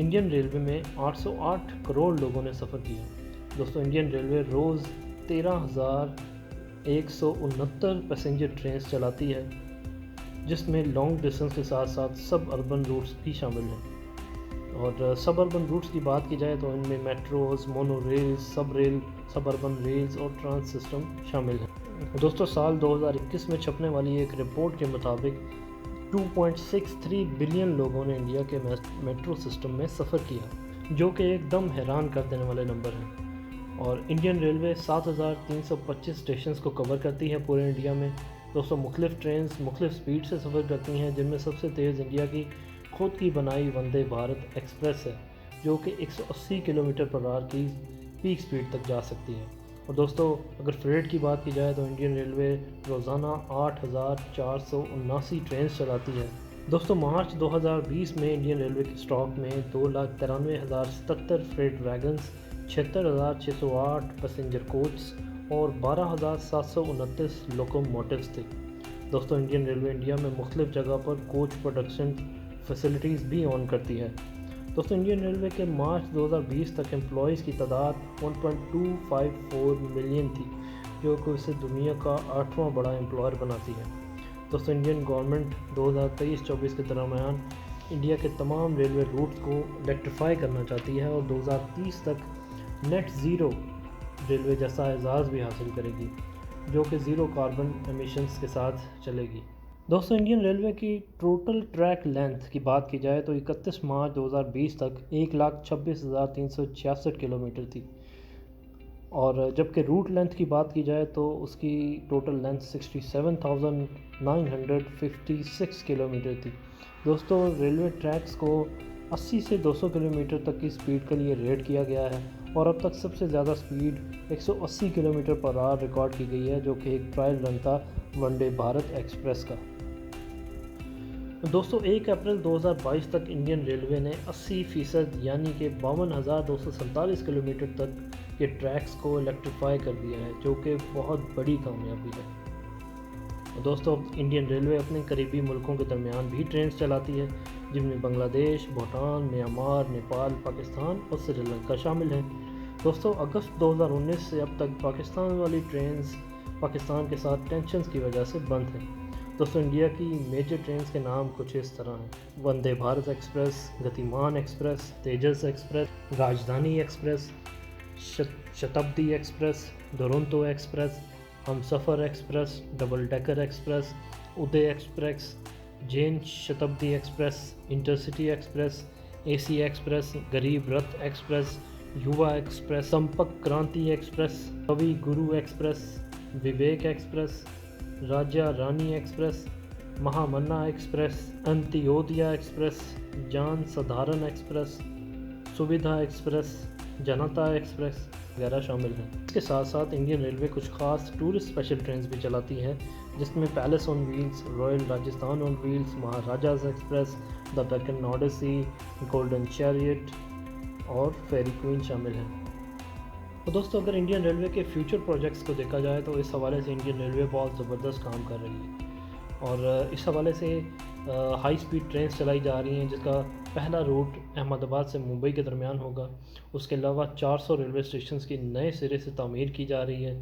Indian railway میں 808 کروڑ لوگوں نے سفر کیا۔ دوستوں انڈین ریلوے روز 13,169 پیسنجر ٹرینز چلاتی ہے، جس میں لانگ ڈسٹنس کے ساتھ ساتھ سب اربن روٹس بھی شامل ہیں۔ اور سب اربن روٹس کی بات کی جائے تو ان میں میٹروز، مونو ریلز، سب اربن ریلز اور ٹرانس سسٹم شامل ہیں۔ دوستوں سال 2021 میں چھپنے والی ایک رپورٹ کے مطابق 2.63 بلین لوگوں نے انڈیا کے میٹرو سسٹم میں سفر کیا، جو کہ ایک دم حیران کر دینے والے نمبر ہیں۔ اور انڈین ریلوے 7,325 اسٹیشنز کو کور کرتی ہے پورے انڈیا میں۔ دوستوں مختلف ٹرینز مختلف سپیڈ سے سفر کرتی ہیں، جن میں سب سے تیز انڈیا کی خود کی بنائی وندے بھارت ایکسپریس ہے، جو کہ 180 کلومیٹر پر آور کی پیک سپیڈ تک جا سکتی ہے۔ اور دوستوں اگر فریٹ کی بات کی جائے تو انڈین ریلوے روزانہ 8,479 ٹرینز چلاتی ہے۔ دوستوں مارچ 2020 میں انڈین ریلوے کے اسٹاک میں 2,93,077 فریٹ ویگنز، 76,608 پیسنجر کوچز اور 12,729 لوکوموٹیوز تھے۔ دوستوں انڈین ریلوے انڈیا میں مختلف جگہ پر کوچ پروڈکشن فیسلٹیز بھی آن کرتی ہے۔ دوستوں انڈین ریلوے کے مارچ 2020 تک امپلائیز کی تعداد 1.254 ملین تھی، جو کہ اسے دنیا کا 8واں بڑا امپلائر بناتی ہے۔ دوستوں انڈین گورنمنٹ 2023-24 کے درمیان انڈیا کے تمام ریلوے روٹس کو الیکٹریفائی کرنا چاہتی ہے اور 2030 تک نیٹ زیرو ریلوے جیسا اعزاز بھی حاصل کرے گی، جو کہ زیرو کاربن ایمیشنز کے ساتھ چلے گی۔ دوستوں انڈین ریلوے کی ٹوٹل ٹریک لینتھ کی بات کی جائے تو 31 مارچ 2020 تک 1,26,366 کلومیٹر تھی، اور جبکہ روٹ لینتھ کی بات کی جائے تو اس کی ٹوٹل لینتھ 67,956 کلومیٹر تھی۔ دوستوں ریلوے ٹریکس کو 80 سے 200 کلومیٹر تک کی سپیڈ کے لیے ریٹ کیا گیا ہے، اور اب تک سب سے زیادہ سپیڈ 180 کلومیٹر پر آور ریکارڈ کی گئی ہے، جو کہ ایک ٹرائل رن تھا ونڈے بھارت ایکسپریس کا۔ دوستوں 1 اپریل 2022 تک انڈین ریلوے نے 80% یعنی کہ 52,247 کلومیٹر تک کے ٹریکس کو الیکٹریفائی کر دیا ہے، جو کہ بہت بڑی کامیابی ہے۔ دوستوں انڈین ریلوے اپنے قریبی ملکوں کے درمیان بھی ٹرینز چلاتی ہے، جن میں بنگلہ دیش، بھوٹان، میانمار، نیپال، پاکستان اور سری لنکا شامل ہیں۔ دوستوں اگست 2019 سے اب تک پاکستان والی ٹرینز پاکستان کے ساتھ ٹینشنز کی وجہ سے بند ہیں۔ دوستوں انڈیا کی میجر ٹرینز کے نام کچھ اس طرح ہیں: Vande Bharat express, Gatimaan express, Tejas express, Rajdhani express, Shatabdi express, Duronto express, Humsafar express, double decker express, Uday express, Jan Shatabdi express, intercity express, A C express, Garib Rath express, Yuva express, Sampark Kranti express, Kavi Guru express, Vivek express, Raja Rani express, Mahamana express, Antyodaya express, Jan Sadharan express, Suvidha express, Janta express وغیرہ شامل ہیں۔ اس کے ساتھ ساتھ انڈین ریلوے کچھ خاص ٹورسٹ اسپیشل ٹرینز بھی چلاتی ہے، جس میں پیلس آن ویلز، رائل راجستھان آن ویلز، مہاراجاز ایکسپریس، دا ڈکن اوڈیسی، گولڈن چیریٹ اور فیری کوئین شامل ہیں۔ تو دوستو اگر انڈین ریلوے کے فیوچر پروجیکٹس کو دیکھا جائے تو اس حوالے سے انڈین ریلوے بہت زبردست کام کر رہی ہے، اور اس حوالے سے ہائی سپیڈ ٹرینز چلائی جا رہی ہیں، جس کا پہلا روٹ احمد آباد سے ممبئی کے درمیان ہوگا۔ اس کے علاوہ 400 ریلوے اسٹیشنز کی نئے سرے سے تعمیر کی جا رہی ہے،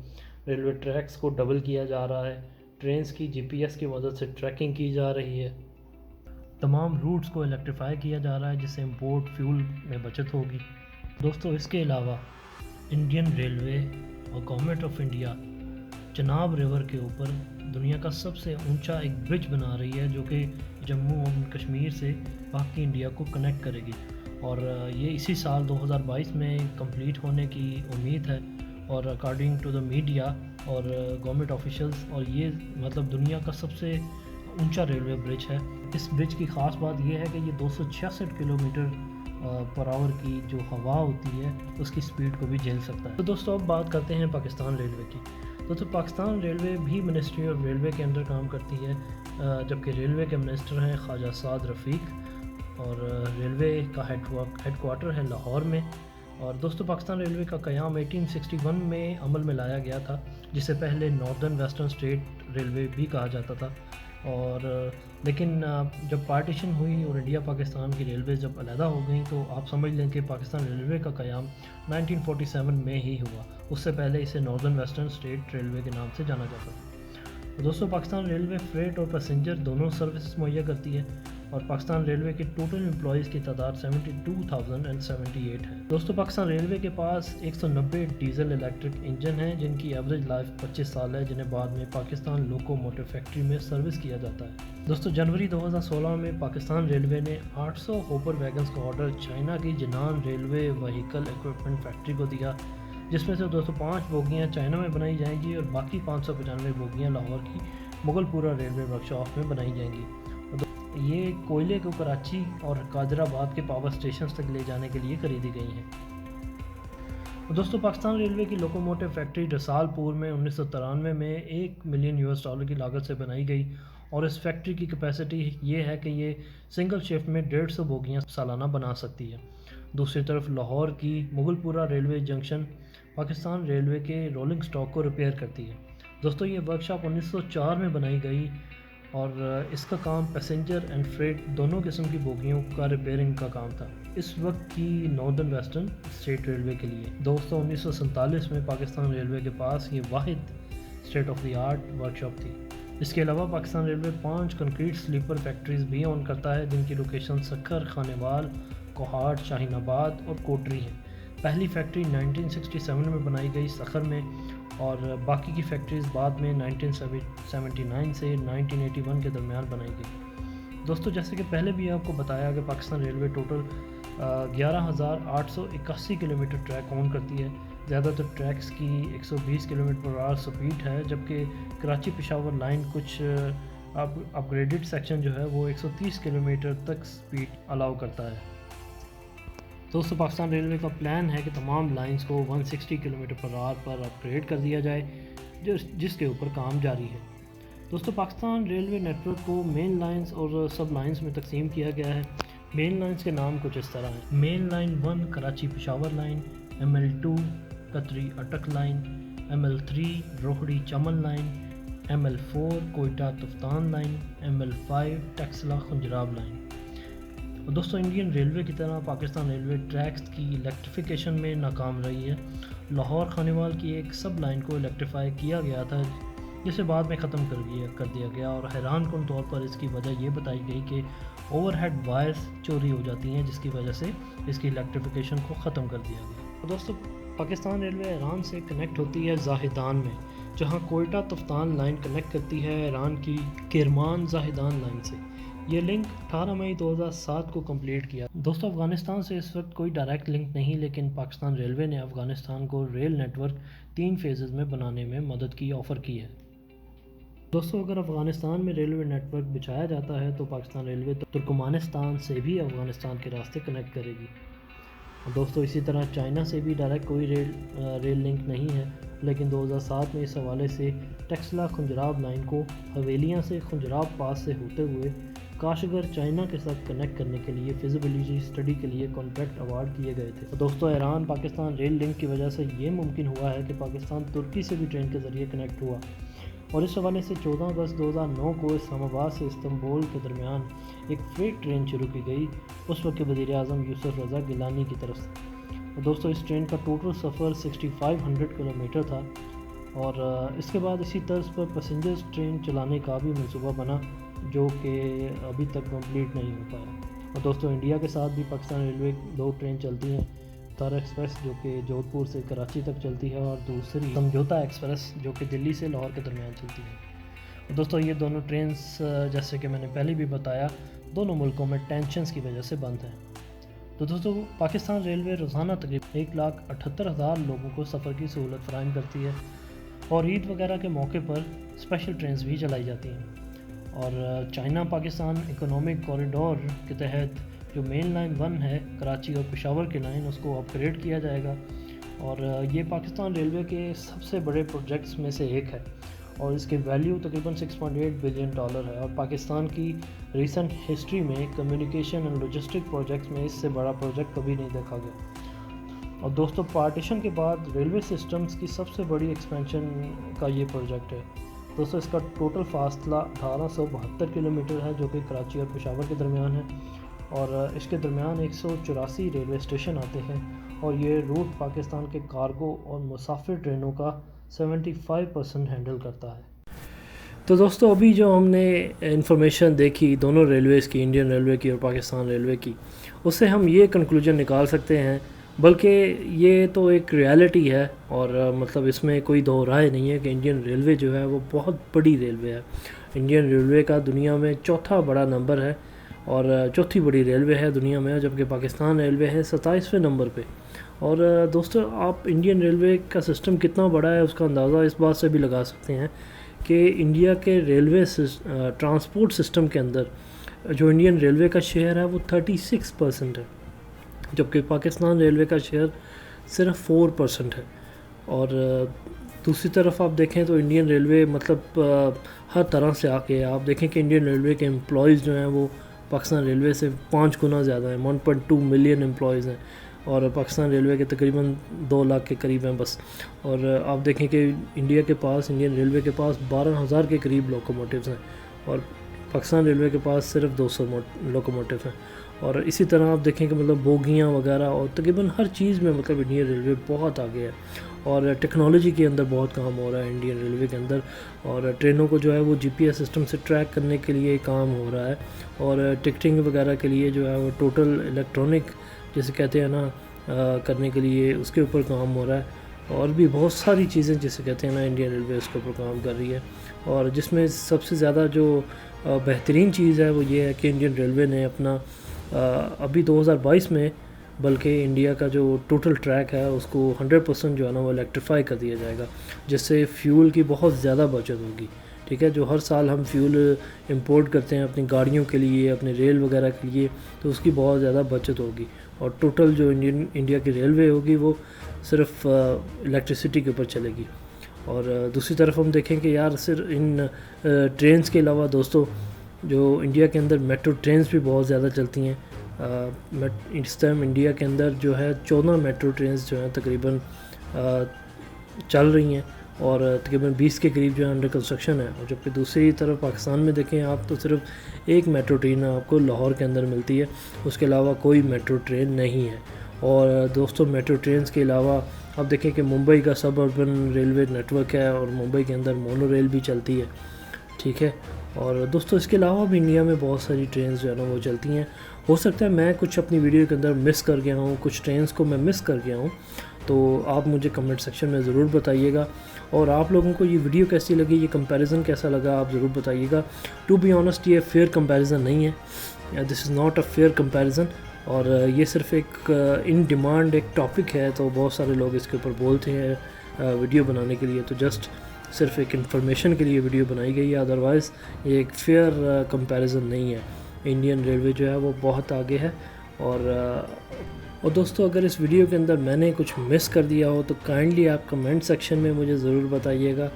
ریلوے ٹریکس کو ڈبل کیا جا رہا ہے، ٹرینز کی GPS کی مدد سے ٹریکنگ کی جا رہی ہے، تمام روٹس کو الیکٹریفائی کیا جا رہا ہے، جس سے امپورٹ فیول میں بچت ہوگی۔ دوستو اس کے علاوہ انڈین ریلوے اور government of India Chenab river کے اوپر دنیا کا سب سے اونچا ایک برج بنا رہی ہے، جو کہ جموں اور کشمیر سے باقی انڈیا کو کنیکٹ کرے گی، اور یہ اسی سال 2022 میں کمپلیٹ ہونے کی امید ہے، اور اکارڈنگ ٹو دا میڈیا اور گورنمنٹ آفیشلز، اور یہ مطلب دنیا کا سب سے اونچا ریلوے برج ہے۔ اس برج کی خاص بات یہ ہے کہ یہ 266 کلومیٹر پر آور کی جو ہوا ہوتی ہے اس کی سپیڈ کو بھی جھیل سکتا ہے۔ تو دوستو اب بات کرتے ہیں پاکستان ریلوے کی۔ تو پاکستان ریلوے بھی منسٹری آف ریلوے کے اندر کام کرتی ہے، جبکہ ریلوے کے منسٹر ہیں خواجہ سعد رفیق، اور ریلوے کا ہیڈ کوارٹر ہے لاہور میں۔ اور دوستو پاکستان ریلوے کا قیام 1861 میں عمل میں لایا گیا تھا، جسے پہلے ناردرن ویسٹرن اسٹیٹ ریلوے بھی کہا جاتا تھا۔ اور لیکن جب پارٹیشن ہوئی اور انڈیا پاکستان کی ریلوے جب علیحدہ ہو گئیں تو آپ سمجھ لیں کہ پاکستان ریلوے کا قیام 1947 میں ہی ہوا. اس سے پہلے اسے ناردرن ویسٹرن اسٹیٹ ریلوے کے نام سے جانا جاتا تھا. دوستو پاکستان ریلوے فریٹ اور پیسنجر دونوں سروسز مہیا کرتی ہے اور پاکستان ریلوے کے ٹوٹل امپلائیز کی تعداد 72,078 ہے. دوستو پاکستان ریلوے کے پاس 190 ڈیزل الیکٹرک انجن ہیں جن کی ایوریج لائف 25 سال ہے، جنہیں بعد میں پاکستان لوکو موٹر فیکٹری میں سروس کیا جاتا ہے. دوستو جنوری 2016 میں پاکستان ریلوے نے 800 ہوپر ویگنز کا آرڈر چائنا کی جنان ریلوے وہیکل ایکوپمنٹ فیکٹری کو دیا، جس میں سے 205 بوگیاں چائنا میں بنائی جائیں گی اور باقی 595 بوگیاں لاہور کی مغل پورہ ریلوے ورکشاپ میں بنائی جائیں گی. یہ کوئلے کو کراچی اور قادر آباد کے پاور اسٹیشنز تک لے جانے کے لیے خریدی گئی ہیں. دوستو پاکستان ریلوے کی لوکوموٹیو فیکٹری رسال پور میں 1993 میں $1 ملین کی لاگت سے بنائی گئی اور اس فیکٹری کی کیپیسٹی یہ ہے کہ یہ سنگل شفٹ میں 150 بوگیاں سالانہ بنا سکتی ہے. دوسری طرف لاہور کی مغل پورہ ریلوے جنکشن پاکستان ریلوے کے رولنگ سٹاک کو ریپیئر کرتی ہے. دوستو یہ ورکشاپ 1904 میں بنائی گئی اور اس کا کام پیسنجر اینڈ فریٹ دونوں قسم کی بوگیوں کا ریپیئرنگ کا کام تھا اس وقت کی ناردرن ویسٹرن اسٹیٹ ریلوے کے لیے. دوستو 1947 میں پاکستان ریلوے کے پاس یہ واحد state of the art workshop تھی. اس کے علاوہ Pakistan railway 5 concrete sleeper factories بھی آن کرتا ہے جن کی لوکیشن سکھر، خانیوال، کوہاٹ، شاہین آباد اور کوٹری ہیں. پہلی فیکٹری 1967 میں بنائی گئی سکھر میں اور باقی کی فیکٹریز بعد میں 1979 سے 1981 کے درمیان بنائی گئی. دوستو جیسے کہ پہلے بھی آپ کو بتایا کہ Pakistan railway total 11,881 kilometre track on کرتی ہے. زیادہ تر ٹریکس کی 120 کلومیٹر پر آور سپیڈ ہے، جبکہ کراچی پشاور لائن کچھ اپ گریڈڈ سیکشن جو ہے وہ 130 کلومیٹر تک سپیڈ الاؤ کرتا ہے. دوستو پاکستان ریلوے کا پلان ہے کہ تمام لائنز کو 160 کلومیٹر پر آور پر اپ گریڈ کر دیا جائے، جس کے اوپر کام جاری ہے. دوستو پاکستان ریلوے نیٹ ورک کو مین لائنز اور سب لائنز میں تقسیم کیا گیا ہے. مین لائنز کے نام کچھ اس طرح ہیں: main line 1 Karachi Peshawar line, ML2 Kotri Attock line, ML3 Rohri Chaman line, ML4 Quetta Taftan line, ML5 Taxila Khunjerab line. دوستو انڈین ریلوے کی طرح پاکستان ریلوے ٹریکس کی الیکٹریفیکیشن میں ناکام رہی ہے. لاہور خانیوال کی ایک سب لائن کو الیکٹریفائی کیا گیا تھا جسے بعد میں ختم کر دیا گیا اور حیران کن طور پر اس کی وجہ یہ بتائی گئی کہ اوور ہیڈ وائرز چوری ہو جاتی ہیں، جس کی وجہ سے اس کی الیکٹریفیکیشن کو ختم کر دیا گیا. دوستو پاکستان ریلوے ایران سے کنیکٹ ہوتی ہے زاہدان میں، جہاں کوئٹہ تفتان لائن کنیکٹ کرتی ہے ایران کی کرمان زاہدان لائن سے. یہ لنک 18 مئی 2007 کو کمپلیٹ کیا. دوستو افغانستان سے اس وقت کوئی ڈائریکٹ لنک نہیں، لیکن پاکستان ریلوے نے افغانستان کو ریل نیٹ ورک 3 فیزز میں بنانے میں مدد کی آفر کی ہے. دوستو اگر افغانستان میں ریلوے نیٹ ورک بچھایا جاتا ہے تو پاکستان ریلوے ترکمانستان سے بھی افغانستان کے راستے کنیکٹ کرے گی. دوستو اسی طرح چائنا سے بھی ڈائریکٹ کوئی ریل لنک نہیں ہے، لیکن 2007 میں اس حوالے سے ٹیکسلا خنجراب لائن کو حویلیاں سے خنجراب پاس سے ہوتے ہوئے کاشغر چائنا کے ساتھ کنیکٹ کرنے کے لیے فیزیبلٹی اسٹڈی کے لیے کانٹریکٹ ایوارڈ کیے گئے تھے. دوستو ایران پاکستان ریل لنک کی وجہ سے یہ ممکن ہوا ہے کہ پاکستان ترکی سے بھی ٹرین کے ذریعے کنیکٹ ہوا اور اس حوالے سے 14 اگست 2009 کو اسلام آباد سے استنبول کے درمیان ایک فریٹ ٹرین شروع کی گئی اس وقت کے وزیر اعظم یوسف رضا گیلانی کی طرف سے. دوستو اس ٹرین کا ٹوٹل سفر 6500 کلومیٹر تھا اور اس کے بعد اسی طرز پر پیسنجرز ٹرین چلانے کا بھی منصوبہ بنا جو کہ ابھی تک کمپلیٹ نہیں ہو پایا. اور دوستو انڈیا کے ساتھ بھی پاکستان ریلوے 2 ٹرین چلتی ہیں، تارا ایکسپریس جو کہ جودھ پور سے کراچی تک چلتی ہے اور دوسری سمجھوتا ایکسپریس جو کہ دلی سے لاہور کے درمیان چلتی ہے. اور دوستو یہ دونوں ٹرینز جیسے کہ میں نے پہلے بھی بتایا دونوں ملکوں میں ٹینشنز کی وجہ سے بند ہیں. تو دوستو پاکستان ریلوے روزانہ تقریباً 1,78,000 لوگوں کو سفر کی سہولت فراہم کرتی ہے اور عید وغیرہ کے موقع پر اسپیشل ٹرینز بھی چلائی جاتی ہیں. اور چائنا پاکستان اکنامک کوریڈور کے تحت جو مین لائن 1 ہے کراچی اور پشاور کی لائن، اس کو اپ گریڈ کیا جائے گا اور یہ پاکستان ریلوے کے سب سے بڑے پروجیکٹس میں سے ایک ہے اور اس کے ویلیو تقریباً $6.8 بلین ہے اور پاکستان کی ریسنٹ ہسٹری میں کمیونیکیشن اینڈ لاجسٹک پروجیکٹس میں اس سے بڑا پروجیکٹ کبھی نہیں دیکھا گیا. اور دوستو پارٹیشن کے بعد ریلوے سسٹمز کی سب سے بڑی ایکسپینشن کا یہ پروجیکٹ ہے. دوستوں اس کا ٹوٹل فاصلہ 1872 کلومیٹر ہے، جو کہ کراچی اور پشاور کے درمیان ہے، اور اس کے درمیان 184 ریلوے اسٹیشن آتے ہیں، اور یہ روٹ پاکستان کے کارگو اور مسافر ٹرینوں کا 75% ہینڈل کرتا ہے۔ تو دوستوں ابھی جو ہم نے انفارمیشن دیکھی دونوں ریلویز کی، انڈین ریلوے کی اور پاکستان ریلوے کی، اس سے ہم یہ کنکلوژن نکال سکتے ہیں، بلکہ یہ تو ایک ریالٹی ہے، اور مطلب اس میں کوئی دو رائے نہیں ہے کہ انڈین ریلوے جو ہے وہ بہت بڑی ریلوے ہے۔ انڈین ریلوے کا دنیا میں چوتھا بڑا نمبر ہے، اور چوتھی بڑی ریلوے ہے دنیا میں، جبکہ پاکستان ریلوے ہے 27ویں نمبر پہ۔ اور دوستو آپ انڈین ریلوے کا سسٹم کتنا بڑا ہے اس کا اندازہ اس بات سے بھی لگا سکتے ہیں کہ انڈیا کے ریلوے ٹرانسپورٹ سسٹم کے اندر جو انڈین ریلوے کا شیئر ہے وہ 36% ہے، جبکہ پاکستان ریلوے کا شیئر صرف 4% ہے۔ اور دوسری طرف آپ دیکھیں تو انڈین ریلوے مطلب ہر طرح سے آگے ہے۔ آپ دیکھیں کہ انڈین ریلوے کے امپلائیز جو ہیں وہ پاکستان ریلوے سے 5 گنا زیادہ ہیں، 1.2 ملین امپلائیز ہیں، اور پاکستان ریلوے کے تقریباً 2 لاکھ کے قریب ہیں بس۔ اور آپ دیکھیں کہ انڈین ریلوے کے پاس 12,000 کے قریب لوکوموٹیوز ہیں، اور پاکستان ریلوے کے پاس صرف 200 لوکوموٹیو ہیں۔ اور اسی طرح آپ دیکھیں کہ مطلب بوگیاں وغیرہ اور تقریباً ہر چیز میں مطلب انڈین ریلوے بہت آگے ہے، اور ٹیکنالوجی کے اندر بہت کام ہو رہا ہے انڈین ریلوے کے اندر، اور ٹرینوں کو جو ہے وہ GPS سسٹم سے ٹریک کرنے کے لیے کام ہو رہا ہے، اور ٹکٹنگ وغیرہ کے لیے جو ہے وہ ٹوٹل الیکٹرانک جسے کہتے ہیں نا کرنے کے لیے اس کے اوپر کام ہو رہا ہے، اور بھی بہت ساری چیزیں جسے کہتے ہیں نا انڈین ریلوے اس کے اوپر کام کر رہی ہے۔ اور جس میں سب سے زیادہ جو بہترین چیز ہے وہ یہ ہے کہ انڈین ریلوے نے اپنا ابھی 2022 میں بلکہ انڈیا کا جو ٹوٹل ٹریک ہے اس کو 100% جو ہے نا وہ الیکٹریفائی کر دیا جائے گا، جس سے فیول کی بہت زیادہ بچت ہوگی، ٹھیک ہے۔ جو ہر سال ہم فیول امپورٹ کرتے ہیں اپنی گاڑیوں کے لیے، اپنے ریل وغیرہ کے لیے، تو اس کی بہت زیادہ بچت ہوگی، اور ٹوٹل جو انڈیا کی ریلوے ہوگی وہ صرف الیکٹریسٹی کے اوپر چلے گی۔ اور دوسری طرف ہم دیکھیں کہ یار صرف ان ٹرینز کے علاوہ دوستو جو انڈیا کے اندر میٹرو ٹرینز بھی بہت زیادہ چلتی ہیں۔ اس ٹائم انڈیا کے اندر جو ہے 14 میٹرو ٹرینز جو ہیں تقریباً چل رہی ہیں، اور تقریباً 20 کے قریب جو ہے انڈر کنسٹرکشن ہے، اور جبکہ دوسری طرف پاکستان میں دیکھیں آپ تو صرف ایک میٹرو ٹرین آپ کو لاہور کے اندر ملتی ہے، اس کے علاوہ کوئی میٹرو ٹرین نہیں ہے۔ اور دوستو میٹرو ٹرینز کے علاوہ آپ دیکھیں کہ ممبئی کا سب اربن ریلوے نیٹ ورک ہے، اور ممبئی کے اندر مونو ریل بھی چلتی ہے، ٹھیک ہے۔ اور دوستو اس کے علاوہ بھی انڈیا میں بہت ساری ٹرینز جو ہے نا وہ چلتی ہیں۔ ہو سکتا ہے میں کچھ اپنی ویڈیو کے اندر مس کر گیا ہوں، کچھ ٹرینز کو میں مس کر گیا ہوں، تو آپ مجھے کمنٹ سیکشن میں ضرور بتائیے گا، اور آپ لوگوں کو یہ ویڈیو کیسی لگی، یہ کمپیریزن کیسا لگا آپ ضرور بتائیے گا۔ ٹو بی آنیسٹ یہ فیئر کمپیریزن نہیں ہے، this is not a fair comparison, اور یہ صرف ایک ان ڈیمانڈ ایک ٹاپک ہے، تو بہت سارے لوگ اس کے اوپر بولتے ہیں ویڈیو بنانے کے لیے، تو جسٹ صرف ایک انفارمیشن کے لیے ویڈیو بنائی گئی ہے، ادروائز یہ ایک فیئر کمپیریزن نہیں ہے۔ انڈین ریلوے جو ہے وہ بہت آگے ہے، اور دوستو اگر اس ویڈیو کے اندر میں نے کچھ مس کر دیا ہو تو کائنڈلی آپ کمنٹ سیکشن میں مجھے ضرور بتائیے گا،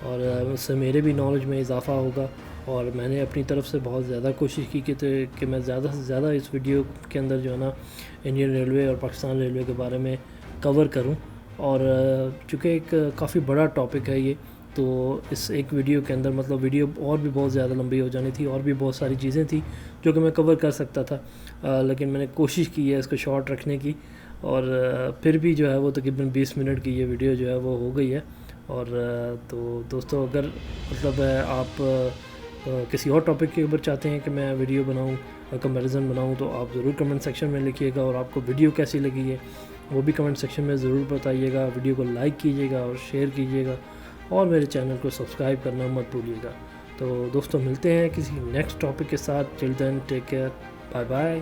اور اس سے میرے بھی نالج میں اضافہ ہوگا، اور میں نے اپنی طرف سے بہت زیادہ کوشش کی کہ میں زیادہ سے زیادہ اس ویڈیو کے اندر جو ہے نا انڈین ریلوے اور پاکستان ریلوے کے بارے میں کور کروں، اور چونکہ ایک کافی بڑا ٹاپک ہے یہ، تو اس ایک ویڈیو کے اندر مطلب ویڈیو اور بھی بہت زیادہ لمبی ہو جانی تھی، اور بھی بہت ساری چیزیں تھیں جو کہ میں کور کر سکتا تھا، لیکن میں نے کوشش کی ہے اس کو شارٹ رکھنے کی، اور پھر بھی جو ہے وہ تقریباً 20 منٹ کی یہ ویڈیو جو ہے وہ ہو گئی ہے۔ اور تو دوستو اگر مطلب آپ کسی اور ٹاپک کے اوپر چاہتے ہیں کہ میں ویڈیو بناؤں، کمپیریزن بناؤں، تو آپ ضرور کمنٹ سیکشن میں لکھیے گا، اور آپ کو ویڈیو کیسی لگی ہے وہ بھی کمنٹ سیکشن میں ضرور بتائیے گا۔ ویڈیو کو لائک کیجیے گا اور شیئر کیجیے گا، اور میرے چینل کو سبسکرائب کرنا مت بھولیے گا۔ تو دوستو ملتے ہیں کسی نیکسٹ ٹاپک کے ساتھ، ٹل دین ٹیک کیئر، بائے بائے۔